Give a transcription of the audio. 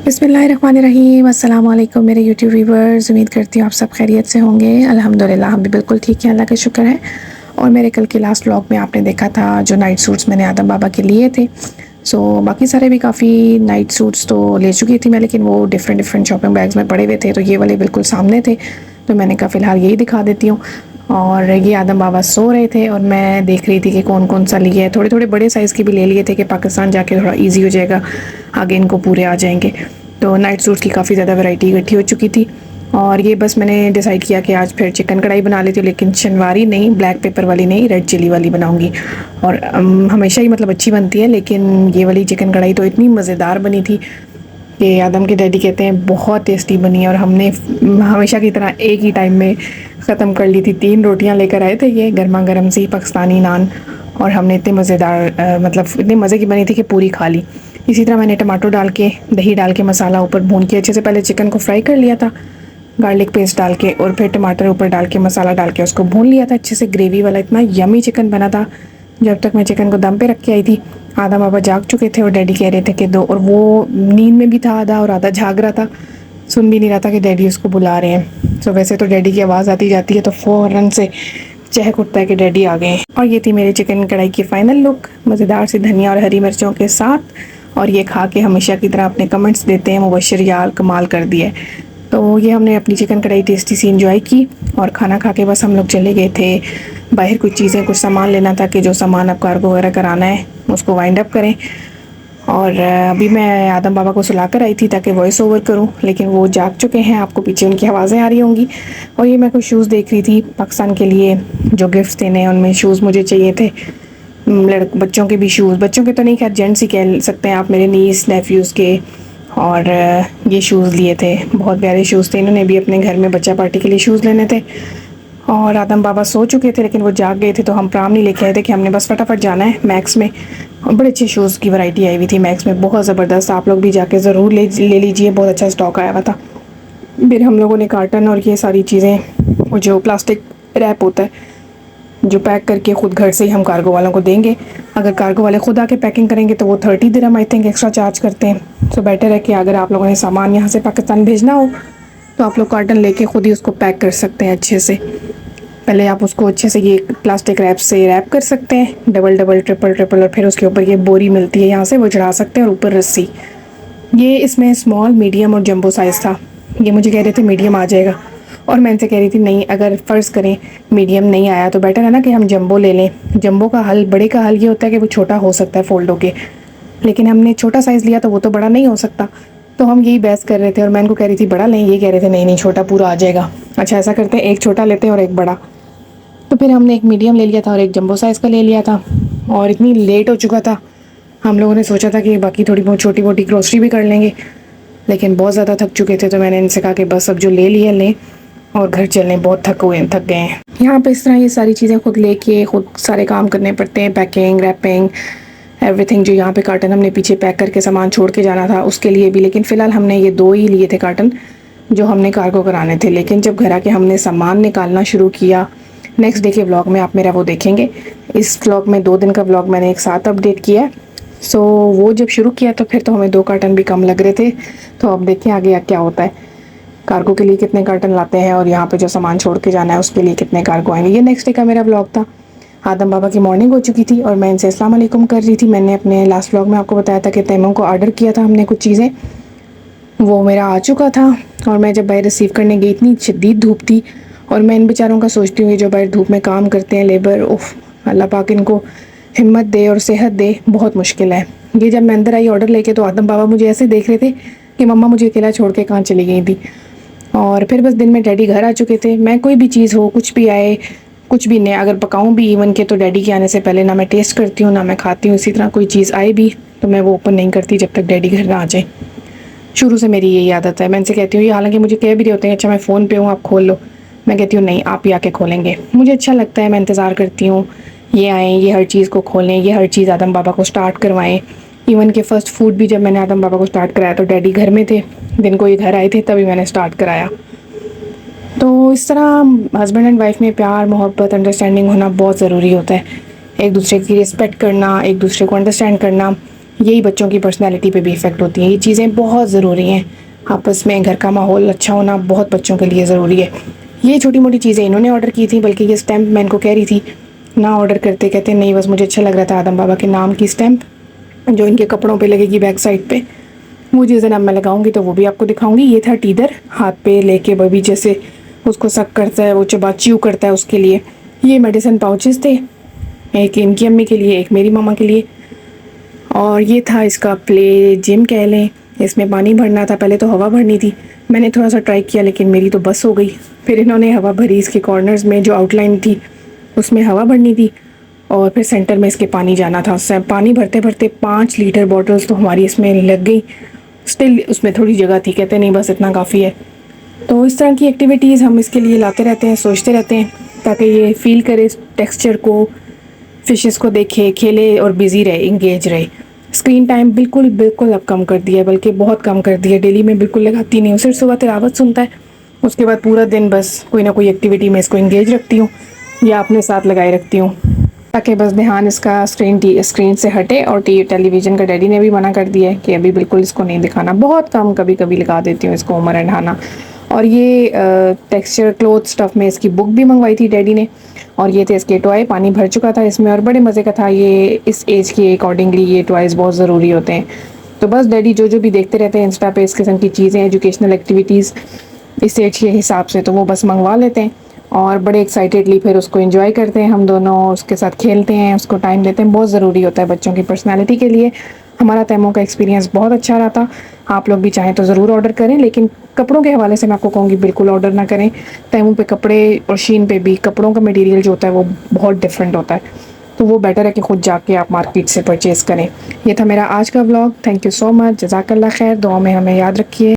बिस्मिल्लाहिर्रहमानिर्रहीम। अस्सलाम वालेकुम मेरे यूट्यूब व्यूवर्स, उम्मीद करती हूँ आप सब खैरियत से होंगे। अल्हम्दुलिल्लाह हम भी बिल्कुल ठीक हैं, अल्लाह का शुक्र है। और मेरे कल के लास्ट व्लॉग में आपने देखा था जो नाइट सूट्स मैंने आदम बाबा के लिए थे। बाकी सारे भी काफ़ी नाइट सूट्स तो ले चुकी थी मैं, लेकिन वो डिफरेंट डिफरेंट शॉपिंग बैग्स में पड़े हुए थे, तो ये वाले बिल्कुल सामने थे, तो मैंने कहा फ़िलहाल यही दिखा देती हूँ। और ये आदम बाबा सो रहे थे और मैं देख रही थी कि कौन कौन सा लिए है। थोड़े थोड़े बड़े साइज़ के भी ले लिए थे कि पाकिस्तान जाके थोड़ा ईजी हो जाएगा, आगे इनको पूरे आ जाएंगे। तो नाइट सूट्स की काफ़ी ज़्यादा वैरायटी इकट्ठी हो चुकी थी। और ये बस मैंने डिसाइड किया कि आज फिर चिकन कढ़ाई बना लेती हूँ, लेकिन शनवारी नहीं, ब्लैक पेपर वाली नहीं, रेड चिली वाली बनाऊंगी। और हमेशा ही मतलब अच्छी बनती है, लेकिन ये वाली चिकन कढ़ाई तो इतनी मज़ेदार बनी थी कि आदम के डैडी कहते हैं बहुत टेस्टी बनी है। और हमने हमेशा की तरह एक ही टाइम में ख़त्म कर ली थी। 3 रोटियां लेकर आए थे, ये गर्मा गर्म सी पाकिस्तानी नान, और हमने इतने मज़ेदार मतलब इतने मज़े की बनी थी कि पूरी खा ली। इसी तरह मैंने टमाटो डाल के, दही डाल के, मसाला ऊपर भून के अच्छे से पहले चिकन को फ्राई कर लिया था, गार्लिक पेस्ट डाल के, और फिर टमाटर ऊपर डाल के, मसाला डाल के उसको भून लिया था अच्छे से। ग्रेवी वाला इतना यमी चिकन बना था। जब तक मैं चिकन को दम पे रख के आई थी, आधा बाबा जाग चुके थे और डैडी कह रहे थे कि दो, और वो नींद में भी था आधा, और आधा जाग रहा था, सुन भी नहीं रहा था कि डैडी उसको बुला रहे हैं। वैसे तो डैडी की आवाज़ आती जाती है तो फ़ौरन से चहक उठता है कि डैडी आ गए हैं। और ये थी मेरी चिकन कढ़ाई की फ़ाइनल लुक, मज़ेदार सी धनिया और हरी मिर्चों के साथ। और ये खा के हमेशा की तरह अपने कमेंट्स देते हैं मुबशर यार कमाल कर दिया है। तो ये हमने अपनी चिकन कढ़ाई टेस्टी सी इंजॉय की, और खाना खा के बस हम लोग चले गए थे बाहर कुछ चीज़ें, कुछ सामान लेना था कि जो सामान अब कार्गो वगैरह कराना है उसको वाइंड अप करें। और अभी मैं आदम बाबा को सुला कर आई थी ताकि वॉइस ओवर करूं, लेकिन वो जाग चुके हैं, आपको पीछे उनकी आवाज़ें आ रही होंगी। और ये मैं कुछ शूज़ देख रही थी पाकिस्तान के लिए, जो गिफ्ट्स देने हैं उनमें शूज़ मुझे चाहिए थे। बच्चों के भी शूज़, बच्चों के तो नहीं, खैर जेंट्स ही कह सकते हैं आप, मेरे नीस नेफ्यूज़ के। और ये शूज़ लिए थे, बहुत प्यारे शूज़ थे, इन्होंने भी अपने घर में बच्चा पार्टी के लिए शूज़ लेने थे। और आदम बाबा सो चुके थे, लेकिन वो जाग गए थे, तो हम प्राम नहीं लेके आए थे कि हमने बस फटाफट जाना है मैक्स में। और बड़े अच्छे शूज़ की वैरायटी आई हुई थी मैक्स में, बहुत ज़बरदस्त। आप लोग भी जाके ज़रूर ले लीजिए, बहुत अच्छा स्टॉक आया हुआ था। फिर हम लोगों ने कार्टन और ये सारी चीज़ें, वो जो प्लास्टिक रैप होता है जो पैक करके ख़ुद घर से ही हम कार्गो वालों को देंगे। अगर कार्गो वाले ख़ुद आके पैकिंग करेंगे तो वो 30 दिरहम आई थिंक एक्स्ट्रा चार्ज करते हैं। सो बेटर है कि अगर आप लोगों ने सामान यहाँ से पाकिस्तान भेजना हो तो आप लोग कार्टन लेके ख़ुद ही उसको पैक कर सकते हैं अच्छे से। पहले आप उसको अच्छे से ये प्लास्टिक रैप से रैप कर सकते हैं, डबल डबल ट्रिपल ट्रिपल, और फिर उसके ऊपर ये बोरी मिलती है यहाँ से, वो चढ़ा सकते हैं, और ऊपर रस्सी। ये इसमें स्मॉल, मीडियम और जंबो साइज़ था। ये मुझे कह रहे थे मीडियम आ जाएगा, और मैं इनसे कह रही थी नहीं, अगर फ़र्ज़ करें मीडियम नहीं आया तो बेटर है ना कि हम जंबो ले लें। जंबो का हल, बड़े का हल ये होता है कि वो छोटा हो सकता है फ़ोल्ड होके, लेकिन हमने छोटा साइज़ लिया तो वो तो बड़ा नहीं हो सकता। तो हम यही बहस कर रहे थे, और मैं इनको कह रही थी बड़ा लें, ये कह रहे थे नहीं नहीं छोटा पूरा आ जाएगा। अच्छा ऐसा करते हैं, एक छोटा लेते हैं और एक बड़ा। तो फिर हमने एक मीडियम ले लिया था और एक जंबो साइज़ का ले लिया था। और इतनी लेट हो चुका था, हम लोगों ने सोचा था कि बाकी थोड़ी बहुत छोटी मोटी ग्रोसरी भी कर लेंगे, लेकिन बहुत ज़्यादा थक चुके थे, तो मैंने इनसे कहा कि बस अब जो ले लिया लें और घर चलें, बहुत थक गए हैं। यहाँ पे इस तरह ये सारी चीज़ें खुद लेके खुद सारे काम करने पड़ते हैं, पैकिंग, रैपिंग, एवरीथिंग। जो यहाँ पे कार्टन हमने पीछे पैक करके सामान छोड़ के जाना था उसके लिए भी, लेकिन फ़िलहाल हमने ये 2 ही लिए थे कार्टन जो हमने कार्गो कराने थे। लेकिन जब घर आके हमने सामान निकालना शुरू किया, नेक्स्ट डे के व्लॉग में आप मेरा वो देखेंगे। इस व्लॉग में 2 दिन का व्लॉग मैंने एक साथ अपडेट किया है। वो जब शुरू किया तो फिर तो हमें 2 कार्टन भी कम लग रहे थे। तो अब देखें आगे क्या होता है, कार्गो के लिए कितने कार्टन लाते हैं और यहाँ पे जो सामान छोड़ के जाना है उसके लिए कितने कार्गो आएंगे। ये नेक्स्ट डे का मेरा व्लॉग था। आदम बाबा की मॉर्निंग हो चुकी थी और मैं इनसे अस्सलाम वालेकुम कर रही थी। मैंने अपने लास्ट व्लॉग में आपको बताया था कि तैमूर को ऑर्डर किया था हमने कुछ चीज़ें, वो मेरा आ चुका था। और मैं जब बाहर रिसीव करने गई, इतनी शदीद धूप थी, और मैं इन बेचारों का सोचती हूँ जो बाहर धूप में काम करते हैं लेबर, उफ, अल्लाह पाक इनको हिम्मत दे और सेहत दे, बहुत मुश्किल है। ये जब मैं अंदर आई ऑर्डर लेके, तो आदम बाबा मुझे ऐसे देख रहे थे कि मम्मा मुझे अकेला छोड़ के कहाँ चली गई थी। और फिर बस दिन में डैडी घर आ चुके थे। मैं कोई भी चीज़ हो, कुछ भी आए, कुछ भी नहीं, अगर पकाऊँ भी इवन के, तो डैडी के आने से पहले ना मैं टेस्ट करती हूँ ना मैं खाती हूँ। इसी तरह कोई चीज़ आए भी तो मैं वो ओपन नहीं करती जब तक डैडी घर ना आ जाए। शुरू से मेरी यही आदत है। मैं इनसे कहती हूँ, ये हालांकि मुझे कह भी रहे होते हैं अच्छा मैं फ़ोन पे हूँ आप खोल लो, मैं कहती हूँ नहीं आप ही आके खोलेंगे, मुझे अच्छा लगता है, मैं इंतज़ार करती हूँ ये आएँ, ये हर चीज़ को खोलें, ये हर चीज़ आदम बाबा को स्टार्ट करवाएं। इवन के फ़र्स्ट फूड भी जब मैंने आदम बाबा को स्टार्ट कराया तो डैडी घर में थे, दिन को ये घर आए थे तभी मैंने स्टार्ट कराया। तो इस तरह हस्बैंड एंड वाइफ में प्यार, मोहब्बत, अंडरस्टैंडिंग होना बहुत ज़रूरी होता है। एक दूसरे की रिस्पेक्ट करना, एक दूसरे को अंडरस्टैंड करना, यही बच्चों की पर्सनैलिटी पे भी इफ़ेक्ट होती हैं। ये चीज़ें बहुत ज़रूरी हैं, आपस में घर का माहौल अच्छा होना बहुत बच्चों के लिए ज़रूरी है। ये छोटी मोटी चीज़ें इन्होंने ऑर्डर की थी, बल्कि ये स्टैम्प मैं इनको कह रही थी ना ऑर्डर करते, कहते नहीं बस मुझे अच्छा लग रहा था आदम बाबा के नाम की स्टैम्प जो इनके कपड़ों पे लगेगी बैक साइड पे, वो जिस दिन अब मैं लगाऊंगी तो वो भी आपको दिखाऊंगी। ये था टीदर, हाथ पे लेके बबी जैसे उसको सक करता है, वो चबा च्यू करता है, उसके लिए। ये मेडिसिन पाउचेस थे, एक इनकी अम्मी के लिए, एक मेरी मामा के लिए। और ये था इसका प्ले जिम कह लें, इसमें पानी भरना था, पहले तो हवा भरनी थी। मैंने थोड़ा सा ट्राई किया लेकिन मेरी तो बस हो गई। फिर इन्होंने हवा भरी, इसके कॉर्नर्स में जो आउटलाइन थी उसमें हवा भरनी थी, और फिर सेंटर में इसके पानी जाना था। उससे पानी भरते भरते 5 लीटर बॉटल्स तो हमारी इसमें लग गई। स्टिल उसमें थोड़ी जगह थी, कहते नहीं बस इतना काफ़ी है। तो इस तरह की एक्टिविटीज़ हम इसके लिए लाते रहते हैं, सोचते रहते हैं, ताकि ये फील करे इस टेक्सचर को, फिशेस को देखे, खेले और बिज़ी रहे, इंगेज रहे। स्क्रीन टाइम बिल्कुल बिल्कुल अब कम कर दिया है, बल्कि बहुत कम कर दिया है। डेली में बिल्कुल लगाती नहीं हूँ, सिर्फ सुबह तिलावत सुनता है, उसके बाद पूरा दिन बस कोई ना कोई एक्टिविटी में इसको इंगेज रखती हूँ या अपने साथ लगाए रखती हूँ, ताकि बस ध्यान इसका स्क्रीन से हटे। और टेलीविज़न का डैडी ने भी मना कर दिया है कि अभी बिल्कुल इसको नहीं दिखाना, बहुत कम कभी कभी लगा देती हूँ इसको उमर एंड हाना। और ये टेक्सचर क्लोथ स्टफ़ में इसकी बुक भी मंगवाई थी डैडी ने, और ये थे इसके टॉय, पानी भर चुका था इसमें और बड़े मज़े का था ये। इस एज के अकॉर्डिंगली ये टॉयज़ बहुत ज़रूरी होते हैं। तो बस डैडी जो भी देखते रहते हैं इंस्टा पे इस किस्म की चीज़ें, एजुकेशनल एक्टिविटीज़ इस एज के हिसाब से, तो वो बस मंगवा लेते हैं और बड़े एक्साइटेडली फिर उसको एंजॉय करते हैं हम दोनों, उसके साथ खेलते हैं, उसको टाइम देते हैं। बहुत ज़रूरी होता है बच्चों की पर्सनैलिटी के लिए। हमारा तैमूर का एक्सपीरियंस बहुत अच्छा रहा था। आप लोग भी चाहें तो ज़रूर ऑर्डर करें, लेकिन कपड़ों के हवाले से मैं आपको कहूँगी बिल्कुल ऑर्डर ना करें। तैमूर पे कपड़े और शीन पे भी कपड़ों का मटेरियल जो होता है वो बहुत डिफरेंट होता है, तो वो बेटर है कि खुद जाके आप मार्केट से परचेज़ करें। ये था मेरा आज का vlog. Thank you so much, जज़ाकल्लाह खैर, दुआ में हमें याद रखिए।